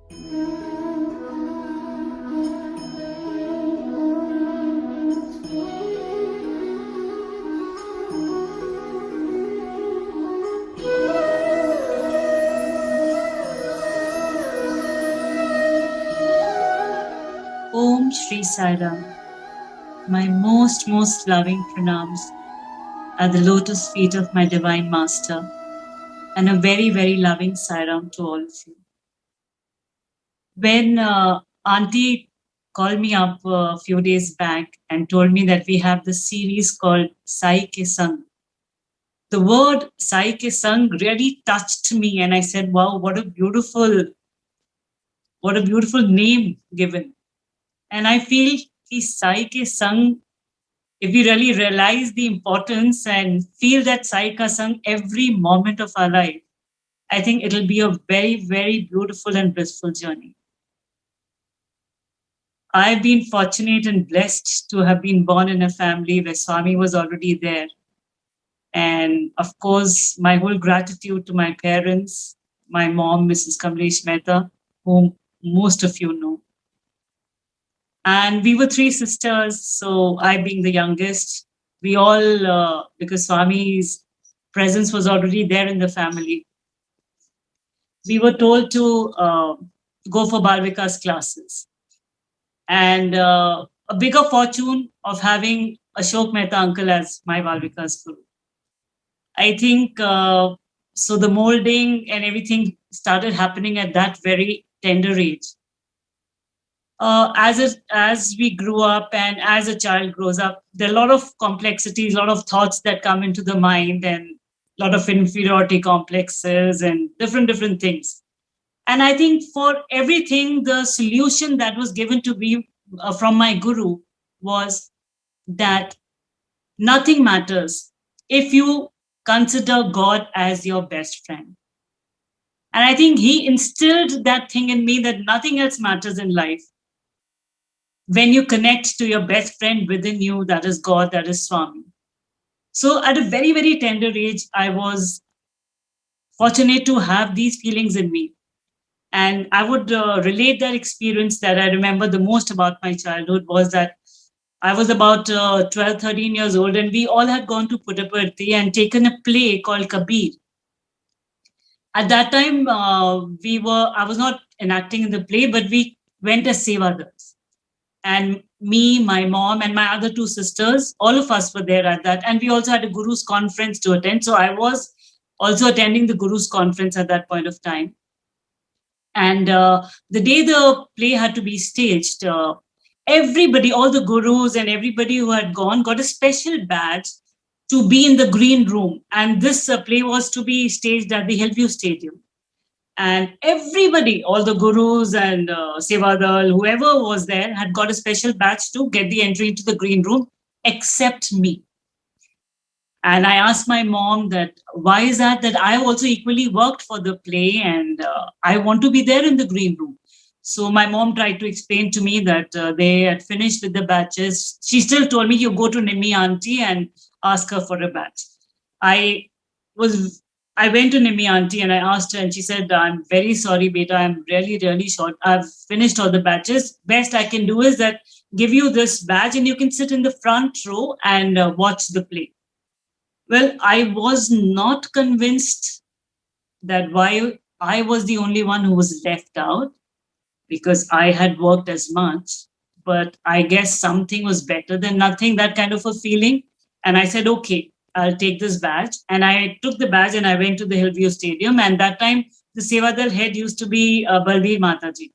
Om Shri Sai Ram. My most loving pranams at the lotus feet of my Divine Master, and a very loving Sai Ram to all of you. When Auntie called me up a few days back and told me that we have this series called Sai Ke Sang, the word Sai Ke Sang really touched me, and I said, "Wow, what a beautiful name given." And I feel कि Sai Ke Sang, if we really realize the importance and feel that Sai Ka Sang every moment of our life, I think it'll be a very beautiful and blissful journey. I've been fortunate and blessed to have been born in a family where Swami was already there. And of course, my whole gratitude to my parents, my mom, Mrs. Kamlesh Mehta, whom most of you know. And we were three sisters, so I being the youngest, we all, because Swami's presence was already there in the family, we were told to go for Balvikas classes. And a bigger fortune of having Ashok Mehta uncle as my Balvikas guru. I think so. The molding and everything started happening at that very tender age. As we grew up and as a child grows up, there are a lot of complexities, a lot of thoughts that come into the mind, and a lot of inferiority complexes and different things. And I think for everything, the solution that was given to me from my guru was that nothing matters if you consider God as your best friend. And I think he instilled that thing in me that nothing else matters in life. When you connect to your best friend within you, that is God, that is Swami. So at a very tender age, I was fortunate to have these feelings in me. And I would relate that experience that I remember the most about my childhood was that I was about 12, 13 years old, and we all had gone to Puttaparthi and taken a play called Kabir. At that time, I was not enacting in the play, but we went as Sevadars. And me, my mom, and my other two sisters, all of us were there at that. And we also had a Guru's conference to attend. So I was also attending the Guru's conference at that point of time. And the day the play had to be staged, everybody, all the gurus and everybody who had gone got a special badge to be in the green room. And this play was to be staged at the Hillview Stadium. And everybody, all the gurus and Sevadal, whoever was there, had got a special badge to get the entry into the green room, except me. And I asked my mom that why is that I also equally worked for the play and I want to be there in the green room. So my mom tried to explain to me that they had finished with the batches. She still told me, you go to Nimi auntie and ask her for a batch. I went to Nimi auntie and I asked her and she said, I'm very sorry, beta. I'm really short. I've finished all the batches. Best I can do is that give you this badge and you can sit in the front row and watch the play. Well, I was not convinced that why I was the only one who was left out because I had worked as much. But I guess something was better than nothing, that kind of a feeling. And I said, okay, I'll take this badge. And I took the badge and I went to the Hillview Stadium. And that time, the Sevadal head used to be Balbir Mataji.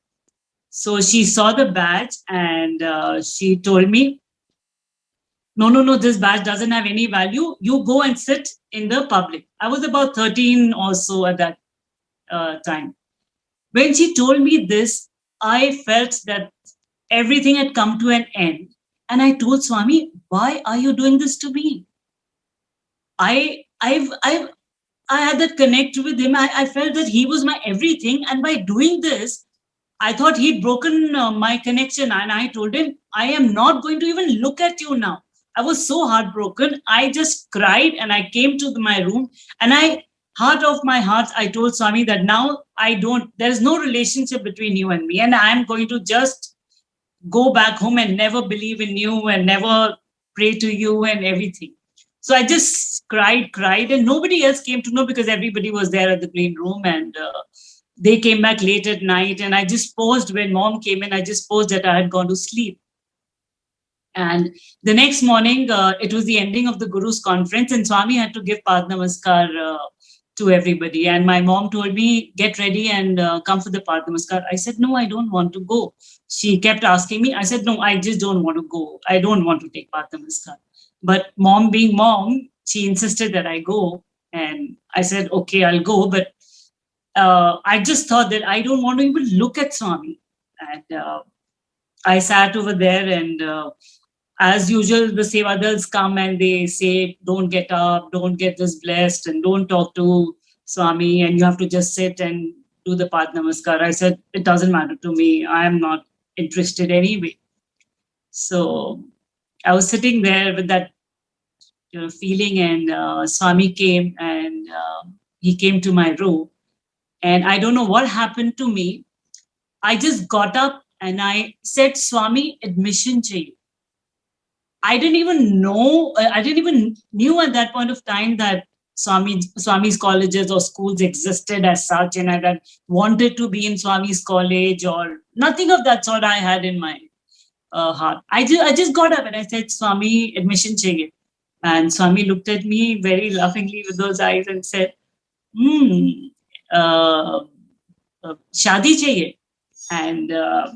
So she saw the badge and she told me, no, this badge doesn't have any value. You go and sit in the public. I was about 13 or so at that time. When she told me this, I felt that everything had come to an end. And I told Swami, why are you doing this to me? I had that connect with him. I felt that he was my everything. And by doing this, I thought he'd broken my connection. And I told him, I am not going to even look at you now. I was so heartbroken. I just cried and I came to my room and I heart of my heart, I told Swami that now there's no relationship between you and me, and I'm going to just go back home and never believe in you and never pray to you and everything. So I just cried, and nobody else came to know because everybody was there at the green room, and they came back late at night. And I just posed when mom came in, I just posed that I had gone to sleep. And the next morning, it was the ending of the Guru's conference, and Swami had to give Pad Namaskar to everybody. And my mom told me, get ready and come for the Pad Namaskar. I said, no, I don't want to go. She kept asking me. I said, no, I just don't want to go. I don't want to take Pad Namaskar. But mom being mom, she insisted that I go. And I said, okay, I'll go. But I just thought that I don't want to even look at Swami. And I sat over there, and as usual, the Sevadals come and they say, don't get up, don't get this blessed, and don't talk to Swami, and you have to just sit and do the Pad Namaskar. I said, it doesn't matter to me. I am not interested anyway. So I was sitting there with that feeling, and Swami came, and he came to my room. And I don't know what happened to me. I just got up and I said, Swami, admission chahiye. I didn't even know, I didn't even knew at that point of time that Swami's colleges or schools existed as such, and I had wanted to be in Swami's college or nothing of that sort I had in my heart. I just got up and I said, Swami, admission chahiye. And Swami looked at me very laughingly with those eyes and said, shadi chahiye. And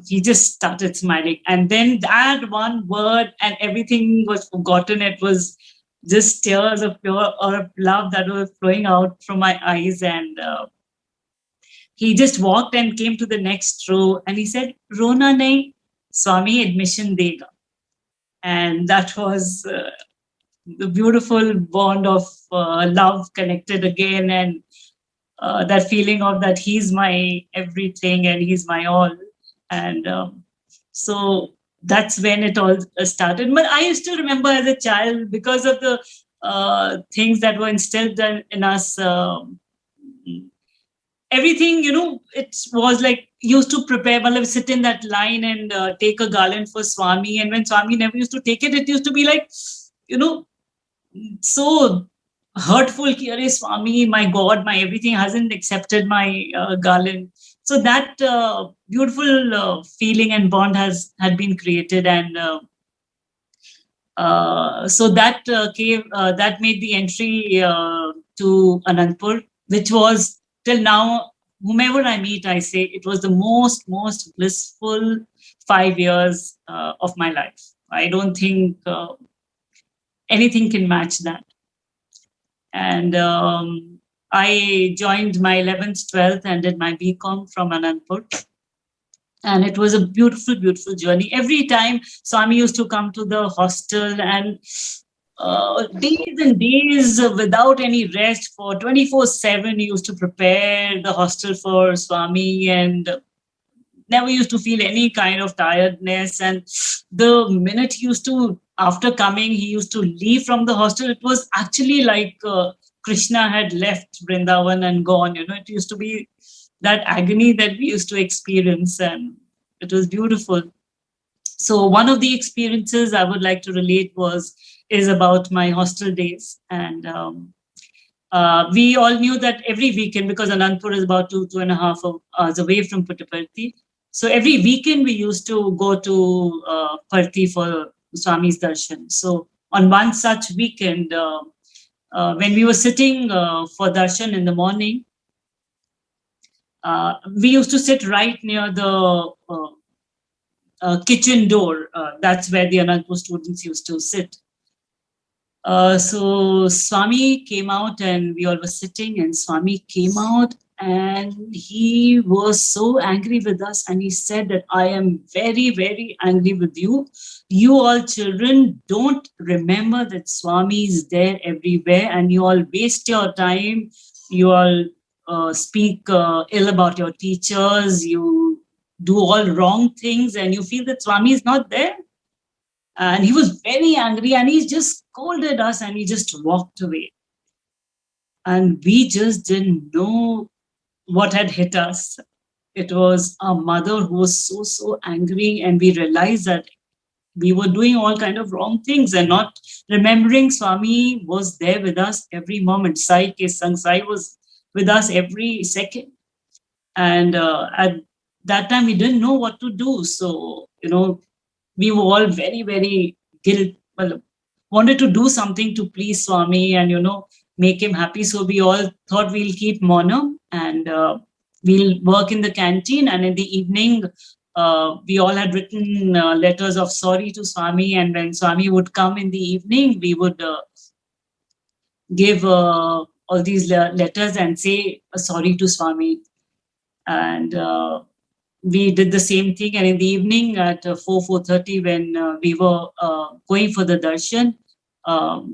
he just started smiling. And then that one word and everything was forgotten. It was just tears of pure or love that were flowing out from my eyes. And he just walked and came to the next row and he said, Rona nahi, Swami admission dega. And that was the beautiful bond of love connected again. And that feeling of that he's my everything and he's my all. And so that's when it all started. But I used to remember as a child, because of the things that were instilled in us, everything, it was like used to prepare, sit in that line and take a garland for Swami. And when Swami never used to take it, it used to be like, so hurtful. Swami, my God, my everything hasn't accepted my garland. So that beautiful feeling and bond had been created, and so that that made the entry to Anandpur, which was till now, whomever I meet, I say it was the most blissful 5 years of my life. I don't think anything can match that. And I joined my 11th, 12th and did my BCom from Anandpur. And it was a beautiful, beautiful journey. Every time Swami used to come to the hostel, and days and days without any rest, for 24/7, he used to prepare the hostel for Swami, and never used to feel any kind of tiredness. And the minute he used to, after coming, he used to leave from the hostel, it was actually like Krishna had left Vrindavan and gone. It used to be that agony that we used to experience, and it was beautiful. So one of the experiences I would like to relate is about my hostel days. And we all knew that every weekend, because Anandpur is about 2.5 hours away from Puttaparthi, so every weekend we used to go to Parthi for Swami's darshan. So on one such weekend, when we were sitting for darshan in the morning, we used to sit right near the kitchen door. That's where the Anandpur students used to sit. So Swami came out and we all were sitting, and Swami came out and he was so angry with us, and he said that I am very, very angry with you. You all children don't remember that Swami is there everywhere, and you all waste your time. You all speak ill about your teachers. You do all wrong things, and you feel that Swami is not there. And he was very angry, and he just scolded us and he just walked away. And we just didn't know what had hit us. It was our mother who was so angry, and we realized that we were doing all kind of wrong things and not remembering Swami was there with us every moment. Sai Ke Sang, Sai was with us every second. And at that time, we didn't know what to do. So, we were all very, very well, wanted to do something to please Swami and, make him happy. So we all thought we'll keep Monam and we'll work in the canteen. And in the evening, we all had written letters of sorry to Swami. And when Swami would come in the evening, we would give all these letters and say sorry to Swami. And we did the same thing. And in the evening at 4:30, when we were going for the darshan,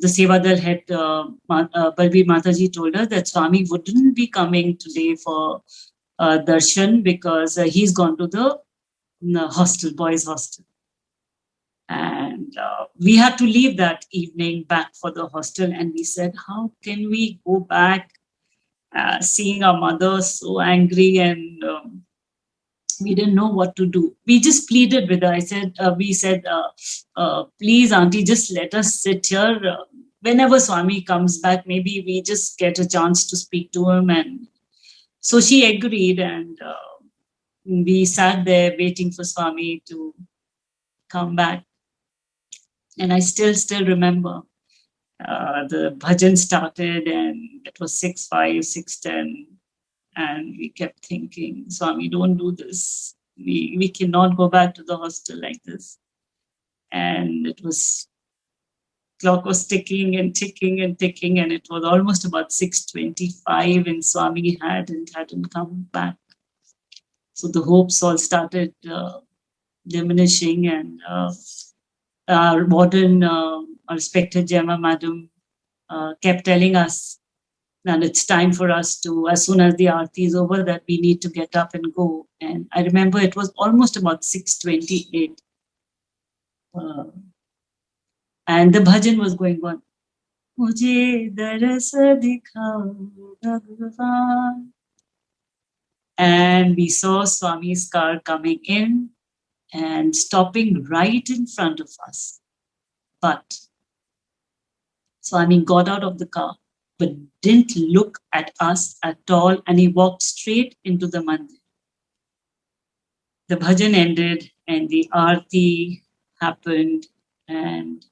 the Sevadal head, Balbir Mataji, told us that Swami wouldn't be coming today for darshan because he's gone to the hostel, boys' hostel. And we had to leave that evening back for the hostel. And we said, how can we go back seeing our mother so angry? And we didn't know what to do. We just pleaded with her. We said, please, Auntie, just let us sit here. Whenever Swami comes back, maybe we just get a chance to speak to him. And so she agreed, and we sat there waiting for Swami to come back. And I still remember the bhajan started, and it was 6:05, 6:10. And we kept thinking, Swami, don't do this. We cannot go back to the hostel like this. And clock was ticking and ticking and ticking, and it was almost about 6:25, and Swami hadn't come back. So the hopes all started diminishing, and our warden, our respected Gemma Madam, kept telling us, and it's time for us to, as soon as the aarti is over, that we need to get up and go. And I remember it was almost about 6:28. And the bhajan was going on. Mujhe daras dikhao Bhagwan. And we saw Swami's car coming in and stopping right in front of us. But Swami got out of the car, but didn't look at us at all, and he walked straight into the mandir. The bhajan ended and the aarti happened, and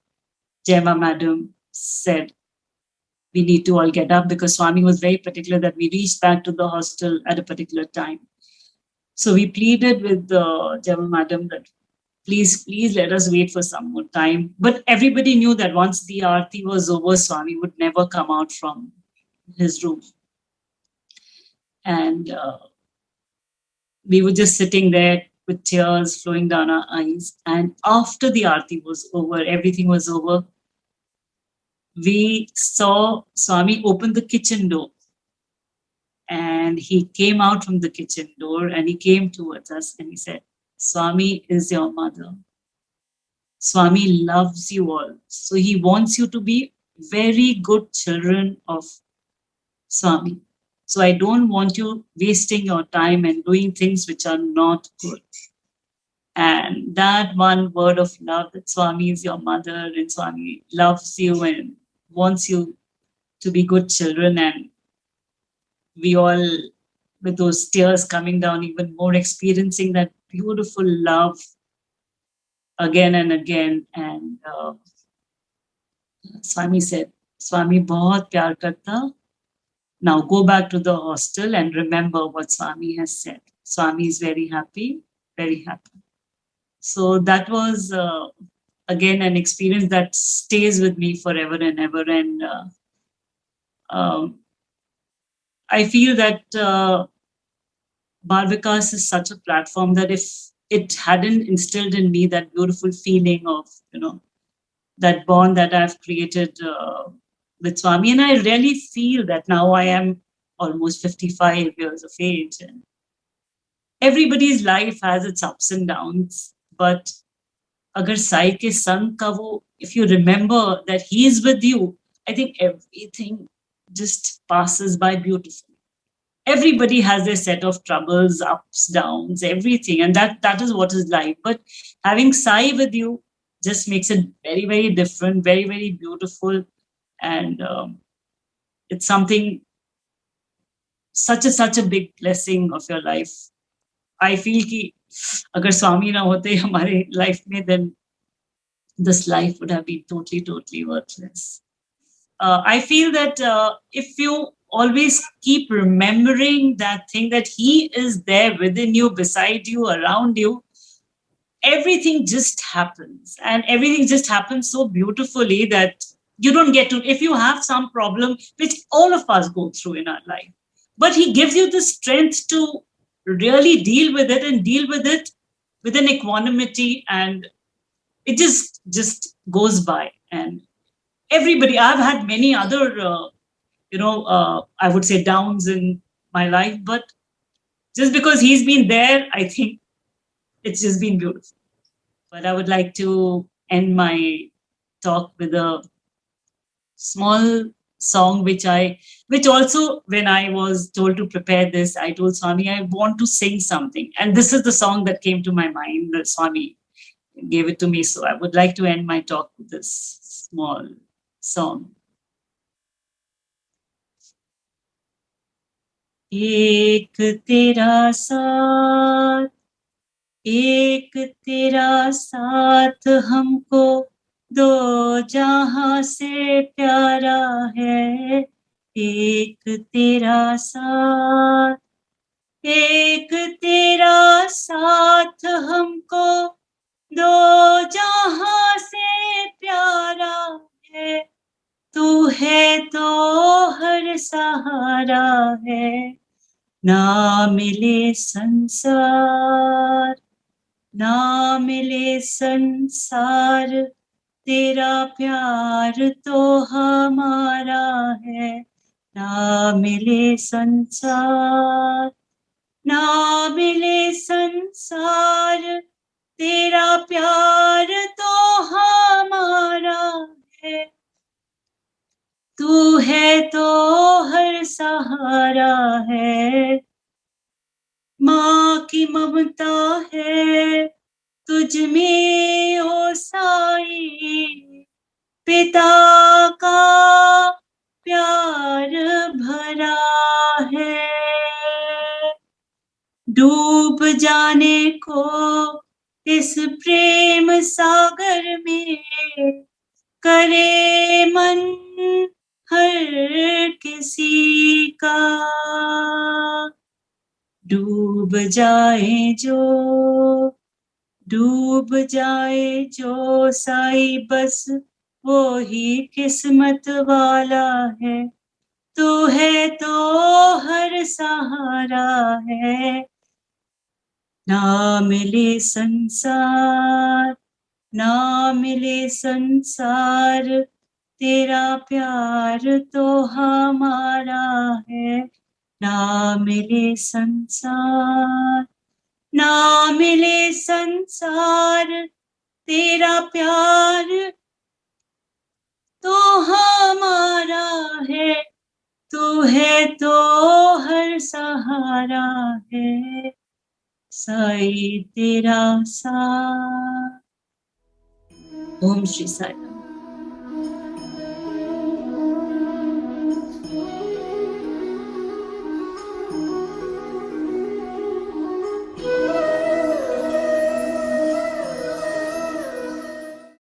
Jema Madam said, we need to all get up, because Swami was very particular that we reach back to the hostel at a particular time. So we pleaded with Jema Madam that please let us wait for some more time. But everybody knew that once the aarti was over, Swami would never come out from his room. And we were just sitting there with tears flowing down our eyes. And after the aarti was over, everything was over, we saw Swami open the kitchen door. And he came out from the kitchen door and he came towards us and he said, Swami is your mother. Swami loves you all. So he wants you to be very good children of Swami. So I don't want you wasting your time and doing things which are not good. And that one word of love, that Swami is your mother and Swami loves you and wants you to be good children. And we all, with those tears coming down, even more experiencing that beautiful love again and again. And Swami said, Swami bahut pyar karta. Now go back to the hostel and remember what Swami has said. Swami is very happy, very happy. So that was, again, an experience that stays with me forever and ever. And I feel that Baal Vikas is such a platform that if it hadn't instilled in me that beautiful feeling of, that bond that I've created with Swami, and I really feel that now I am almost 55 years of age, and everybody's life has its ups and downs, but agar Sai ke sang ka wo, if you remember that he is with you, I think everything just passes by beautifully. Everybody has their set of troubles, ups, downs, everything, and that is what is life. But having Sai with you just makes it very, very different, very, very beautiful, and it's something such a big blessing of your life. I feel कि अगर स्वामी ना होते हमारे life में, then this life would have been totally worthless. I feel that if you always keep remembering that thing, that he is there within you, beside you, around you, everything just happens. And everything just happens so beautifully that you don't get to, if you have some problem, which all of us go through in our life, but he gives you the strength to really deal with it, and deal with it with an equanimity, and it just goes by. And everybody, I've had many other I would say downs in my life, but just because he's been there, I think it's just been beautiful. But I would like to end my talk with a small song which also, when I was told to prepare this, I told Swami I want to sing something, and this is the song that came to my mind. The Swami gave it to me, so I would like to end my talk with this small song. एक तेरा साथ, एक तेरा साथ हमको दो जहां से प्यारा है। एक तेरा साथ, एक तेरा साथ हमको दो जहां से प्यारा है। तू है तो हर सहारा है, ना मिले संसार, ना मिले संसार, तेरा प्यार तो हमारा है। ना मिले संसार, ना मिले संसार, तेरा प्यार तो हमारा है। तू है तो हर सहारा है, माँ की ममता है तुझ में ओ साई, पिता का प्यार भरा है। डूब जाने को इस प्रेम सागर में, करे मन हर किसी का। डूब जाए जो, डूब जाए जो साई, बस वो ही किस्मत वाला है। तू है तो हर सहारा है, ना मिले संसार, ना मिले संसार, तेरा प्यार तो हमारा है। ना मिले संसार, ना मिले संसार, तेरा प्यार तो हमारा है। तू है तो हर सहारा है, साई तेरा साथ। ओम श्री साई।